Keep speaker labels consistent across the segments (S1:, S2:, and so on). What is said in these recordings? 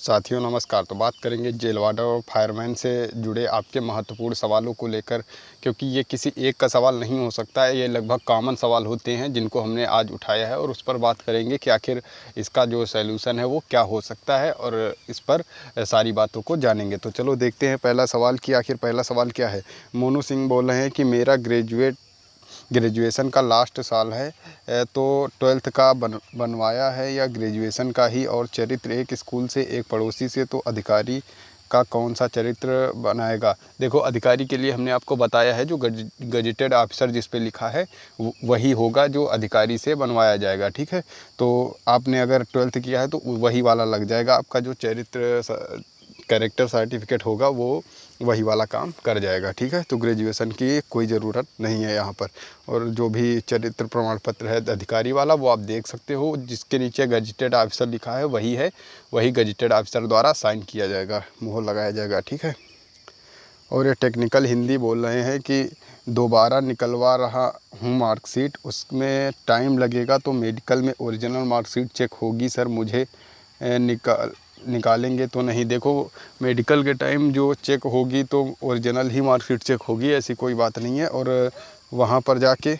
S1: साथियों नमस्कार। तो बात करेंगे जेल वार्डन और फायरमैन से जुड़े आपके महत्वपूर्ण सवालों को लेकर, क्योंकि ये किसी एक का सवाल नहीं हो सकता है, ये लगभग कॉमन सवाल होते हैं जिनको हमने आज उठाया है और उस पर बात करेंगे कि आखिर इसका जो सॉल्यूशन है वो क्या हो सकता है और इस पर सारी बातों को जानेंगे। तो चलो देखते हैं पहला सवाल कि आखिर पहला सवाल क्या है। मोनू सिंह बोल रहे हैं कि मेरा ग्रेजुएशन का लास्ट साल है, तो 12th का बनवाया है या ग्रेजुएशन का ही, और चरित्र एक स्कूल से एक पड़ोसी से, तो अधिकारी का कौन सा चरित्र बनाएगा। देखो, अधिकारी के लिए हमने आपको बताया है जो गजेटेड ऑफिसर जिस पे लिखा है वही होगा जो अधिकारी से बनवाया जाएगा। ठीक है, तो आपने अगर 12th किया है तो वही वाला लग जाएगा। आपका जो चरित्र कैरेक्टर सर्टिफिकेट होगा वो वही वाला काम कर जाएगा। ठीक है, तो ग्रेजुएशन की कोई ज़रूरत नहीं है यहाँ पर। और जो भी चरित्र प्रमाण पत्र है अधिकारी वाला वो आप देख सकते हो, जिसके नीचे गजेटेड ऑफिसर लिखा है वही है, वही गजेटेड ऑफिसर द्वारा साइन किया जाएगा, मुहर लगाया जाएगा। ठीक है, और ये टेक्निकल हिंदी बोल रहे हैं कि दोबारा निकलवा रहा हूँ मार्कशीट, उसमें टाइम लगेगा तो मेडिकल में ओरिजिनल मार्कशीट चेक होगी सर, मुझे निकालेंगे तो नहीं। देखो, मेडिकल के टाइम जो चेक होगी तो ओरिजिनल ही मार्कशीट चेक होगी, ऐसी कोई बात नहीं है। और वहाँ पर जाके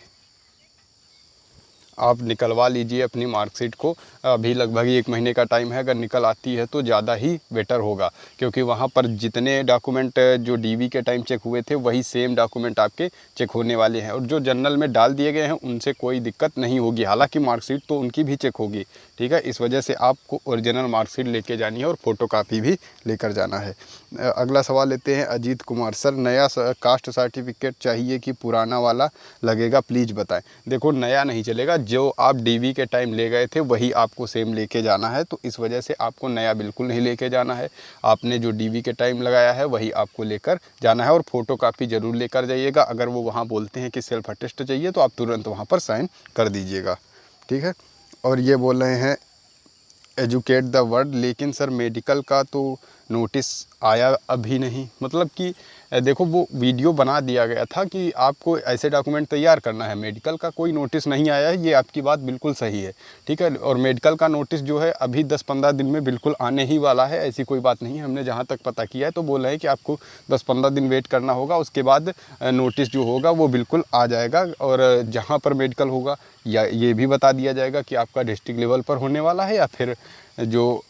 S1: आप निकलवा लीजिए अपनी मार्कशीट को। अभी लगभग 1 महीने का टाइम है, अगर निकल आती है तो ज़्यादा ही बेटर होगा, क्योंकि वहाँ पर जितने डॉक्यूमेंट जो डीवी के टाइम चेक हुए थे वही सेम डॉक्यूमेंट आपके चेक होने वाले हैं, और जो जनरल में डाल दिए गए हैं उनसे कोई दिक्कत नहीं होगी। हालांकि मार्कशीट तो उनकी भी चेक होगी। ठीक है, इस वजह से आपको ओरिजिनल मार्कशीट लेके जानी है और फ़ोटोकॉपी भी लेकर जाना है। अगला सवाल लेते हैं अजीत कुमार। सर, नया कास्ट सर्टिफिकेट चाहिए कि पुराना वाला लगेगा, प्लीज़ बताएं। देखो, नया नहीं चलेगा, जो आप डीवी के टाइम ले गए थे वही आपको सेम लेके जाना है, तो इस वजह से आपको नया बिल्कुल नहीं लेके जाना है। आपने जो डीवी के टाइम लगाया है वही आपको लेकर जाना है, और फ़ोटोकॉपी ज़रूर लेकर जाइएगा। अगर वो वहाँ बोलते हैं कि सेल्फ अटेस्ट चाहिए तो आप तुरंत वहाँ पर साइन कर दीजिएगा। ठीक है, और ये बोल रहे हैं एजुकेट द वर्ड, लेकिन सर मेडिकल का तो नोटिस आया अभी नहीं। मतलब कि देखो, वो वीडियो बना दिया गया था कि आपको ऐसे डॉक्यूमेंट तैयार करना है, मेडिकल का कोई नोटिस नहीं आया है, ये आपकी बात बिल्कुल सही है। ठीक है, और मेडिकल का नोटिस जो है अभी 10-15 दिन में बिल्कुल आने ही वाला है, ऐसी कोई बात नहीं है। हमने जहाँ तक पता किया है तो बोला है कि आपको 10-15 दिन वेट करना होगा, उसके बाद नोटिस जो होगा वो बिल्कुल आ जाएगा। और जहाँ पर मेडिकल होगा या ये भी बता दिया जाएगा कि आपका डिस्ट्रिक्ट लेवल पर होने वाला है या फिर जो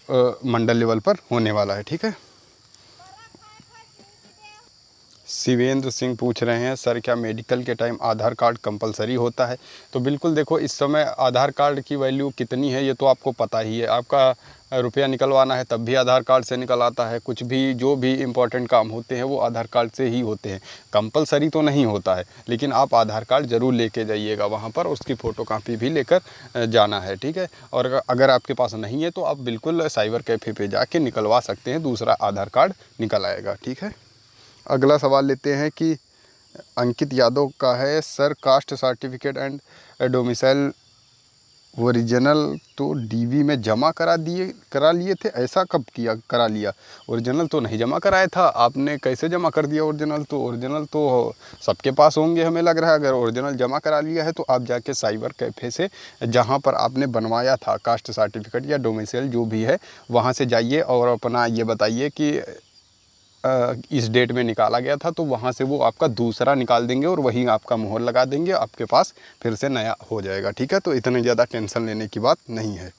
S1: मंडल लेवल पर होने वाला है। ठीक है, शिवेंद्र सिंह पूछ रहे हैं सर, क्या मेडिकल के टाइम आधार कार्ड कंपलसरी होता है। तो बिल्कुल, देखो, इस समय आधार कार्ड की वैल्यू कितनी है ये तो आपको पता ही है। आपका रुपया निकलवाना है तब भी आधार कार्ड से निकल आता है, कुछ भी जो भी इम्पोर्टेंट काम होते हैं वो आधार कार्ड से ही होते हैं। कंपलसरी तो नहीं होता है, लेकिन आप आधार कार्ड ज़रूर लेके जाइएगा वहाँ पर, उसकी फ़ोटोकॉपी भी लेकर जाना है। ठीक है, और अगर आपके पास नहीं है तो आप बिल्कुल साइबर कैफ़े पे जाके निकलवा सकते हैं, दूसरा आधार कार्ड निकल आएगा। ठीक है, अगला सवाल लेते हैं कि अंकित यादव का है। Sir, caste certificate and domicile original तो डीवी में जमा करा लिए थे, ऐसा कब करा लिया। ओरिजिनल तो नहीं जमा कराया था आपने, कैसे जमा कर दिया ओरिजिनल। तो ओरिजिनल तो सबके पास होंगे हमें लग रहा है। अगर ओरिजिनल जमा करा लिया है तो आप जाके साइबर कैफ़े से, जहाँ पर आपने बनवाया था कास्ट सर्टिफिकेट या डोमिसाइल जो भी है, वहाँ से जाइए और अपना ये बताइए कि इस डेट में निकाला गया था, तो वहाँ से वो आपका दूसरा निकाल देंगे और वहीं आपका मोहर लगा देंगे, आपके पास फिर से नया हो जाएगा। ठीक है, तो इतनी ज़्यादा टेंशन लेने की बात नहीं है।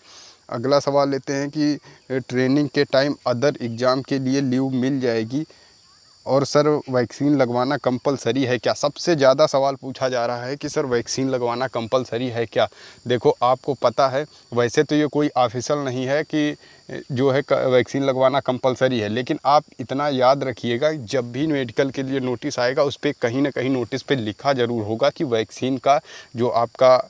S1: अगला सवाल लेते हैं कि ट्रेनिंग के टाइम अदर एग्ज़ाम के लिए लीव मिल जाएगी, और सर वैक्सीन लगवाना कंपलसरी है क्या। सबसे ज़्यादा सवाल पूछा जा रहा है कि सर वैक्सीन लगवाना कंपलसरी है क्या। देखो, आपको पता है, वैसे तो ये कोई ऑफिशियल नहीं है कि जो है वैक्सीन लगवाना कंपलसरी है, लेकिन आप इतना याद रखिएगा, जब भी मेडिकल के लिए नोटिस आएगा उस पर कहीं ना कहीं नोटिस पे लिखा ज़रूर होगा कि वैक्सीन का जो आपका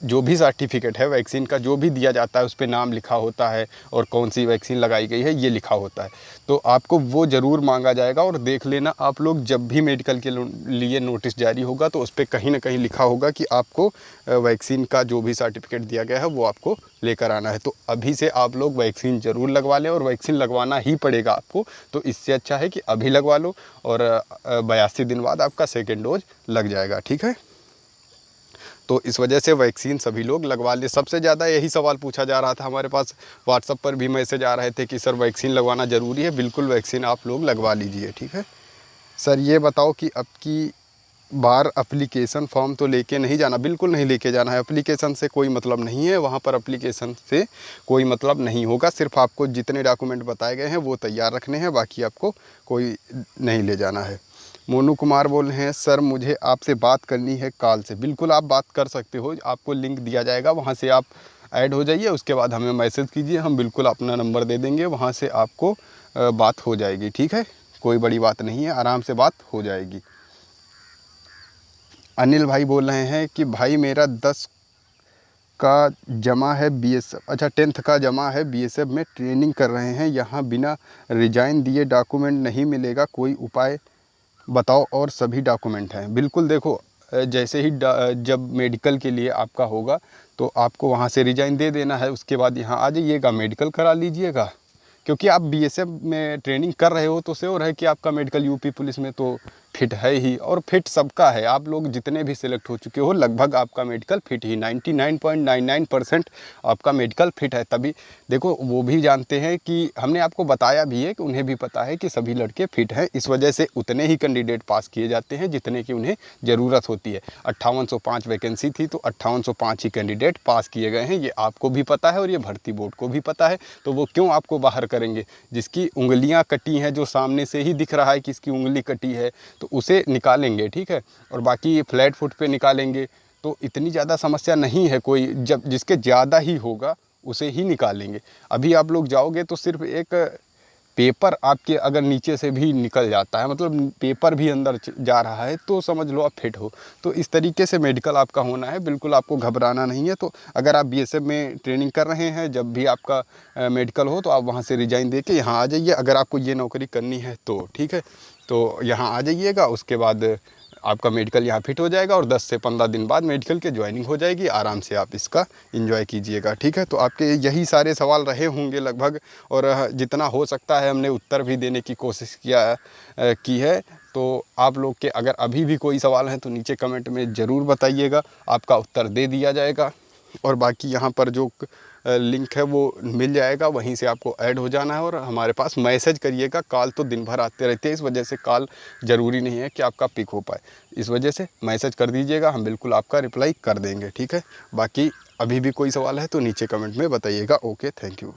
S1: जो भी सर्टिफिकेट है वैक्सीन का जो भी दिया जाता है उस पर नाम लिखा होता है और कौन सी वैक्सीन लगाई गई है ये लिखा होता है। तो आपको वो ज़रूर मांगा जाएगा, और देख लेना आप लोग, जब भी मेडिकल के लिए नोटिस जारी होगा तो उस पर कहीं ना कहीं लिखा होगा कि आपको वैक्सीन का जो भी सर्टिफिकेट दिया गया है वो आपको लेकर आना है। तो अभी से आप लोग वैक्सीन ज़रूर लगवा लें, और वैक्सीन लगवाना ही पड़ेगा आपको। तो इससे अच्छा है कि अभी लगवा लो, और 82 दिन बाद आपका सेकेंड डोज लग जाएगा। ठीक है, तो इस वजह से वैक्सीन सभी लोग लगवा ले। सबसे ज़्यादा यही सवाल पूछा जा रहा था, हमारे पास व्हाट्सएप पर भी मैसेज आ रहे थे कि सर वैक्सीन लगवाना ज़रूरी है। बिल्कुल वैक्सीन आप लोग लगवा लीजिए, ठीक है। सर ये बताओ कि अब की बार एप्लीकेशन फॉर्म तो लेके नहीं जाना? बिल्कुल नहीं लेके जाना है, एप्लीकेशन से कोई मतलब नहीं है, वहाँ पर एप्लीकेशन से कोई मतलब नहीं होगा। सिर्फ आपको जितने डॉक्यूमेंट बताए गए हैं वो तैयार रखने हैं, बाकी आपको कोई नहीं ले जाना है। मोनू कुमार बोल रहे हैं सर मुझे आपसे बात करनी है कॉल से। बिल्कुल आप बात कर सकते हो, आपको लिंक दिया जाएगा, वहाँ से आप ऐड हो जाइए, उसके बाद हमें मैसेज कीजिए, हम बिल्कुल अपना नंबर दे देंगे, वहाँ से आपको बात हो जाएगी, ठीक है। कोई बड़ी बात नहीं है, आराम से बात हो जाएगी। अनिल भाई बोल रहे हैं कि भाई मेरा 10 का जमा है बीएसएफ, अच्छा 10th का जमा है, बीएसएफ में ट्रेनिंग कर रहे हैं, यहाँ बिना रिजाइन दिए डॉक्यूमेंट नहीं मिलेगा, कोई उपाय बताओ। और सभी डॉक्यूमेंट हैं। बिल्कुल देखो, जैसे ही जब मेडिकल के लिए आपका होगा तो आपको वहाँ से रिजाइन दे देना है, उसके बाद यहाँ आ जाइएगा, मेडिकल करा लीजिएगा। क्योंकि आप बीएसएफ में ट्रेनिंग कर रहे हो तो श्योर है कि आपका मेडिकल यूपी पुलिस में तो फिट है ही, और फिट सबका है। आप लोग जितने भी सिलेक्ट हो चुके हो लगभग आपका मेडिकल फिट ही 99.99% आपका मेडिकल फिट है। तभी देखो वो भी जानते हैं कि हमने आपको बताया भी है कि उन्हें भी पता है कि सभी लड़के फिट हैं, इस वजह से उतने ही कैंडिडेट पास किए जाते हैं जितने की उन्हें ज़रूरत होती है। 5805 वैकेंसी थी तो 5805 ही कैंडिडेट पास किए गए हैं, ये आपको भी पता है और ये भर्ती बोर्ड को भी पता है। तो वो क्यों आपको बाहर करेंगे? जिसकी उंगलियां कटी हैं, जो सामने से ही दिख रहा है कि इसकी उंगली कटी है, तो उसे निकालेंगे, ठीक है। और बाकी ये फ्लैट फुट पे निकालेंगे तो इतनी ज़्यादा समस्या नहीं है कोई, जब जिसके ज़्यादा ही होगा उसे ही निकालेंगे। अभी आप लोग जाओगे तो सिर्फ एक पेपर आपके अगर नीचे से भी निकल जाता है, मतलब पेपर भी अंदर जा रहा है, तो समझ लो आप फिट हो। तो इस तरीके से मेडिकल आपका होना है, बिल्कुल आपको घबराना नहीं है। तो अगर आप बीएसएफ में ट्रेनिंग कर रहे हैं, जब भी आपका मेडिकल हो तो आप वहाँ से रिजाइन दे के यहाँ आ जाइए, अगर आपको ये नौकरी करनी है तो, ठीक है। तो यहाँ आ जाइएगा, उसके बाद आपका मेडिकल यहाँ फिट हो जाएगा और 10 से 15 दिन बाद मेडिकल के ज्वाइनिंग हो जाएगी। आराम से आप इसका एंजॉय कीजिएगा, ठीक है। तो आपके यही सारे सवाल रहे होंगे लगभग, और जितना हो सकता है हमने उत्तर भी देने की कोशिश की है। तो आप लोग के अगर अभी भी कोई सवाल हैं तो नीचे कमेंट में ज़रूर बताइएगा, आपका उत्तर दे दिया जाएगा। और बाकी यहाँ पर जो लिंक है वो मिल जाएगा, वहीं से आपको ऐड हो जाना है और हमारे पास मैसेज करिएगा। कॉल तो दिन भर आते रहते हैं, इस वजह से कॉल ज़रूरी नहीं है कि आपका पिक हो पाए, इस वजह से मैसेज कर दीजिएगा, हम बिल्कुल आपका रिप्लाई कर देंगे, ठीक है। बाकी अभी भी कोई सवाल है तो नीचे कमेंट में बताइएगा। Okay, thank you.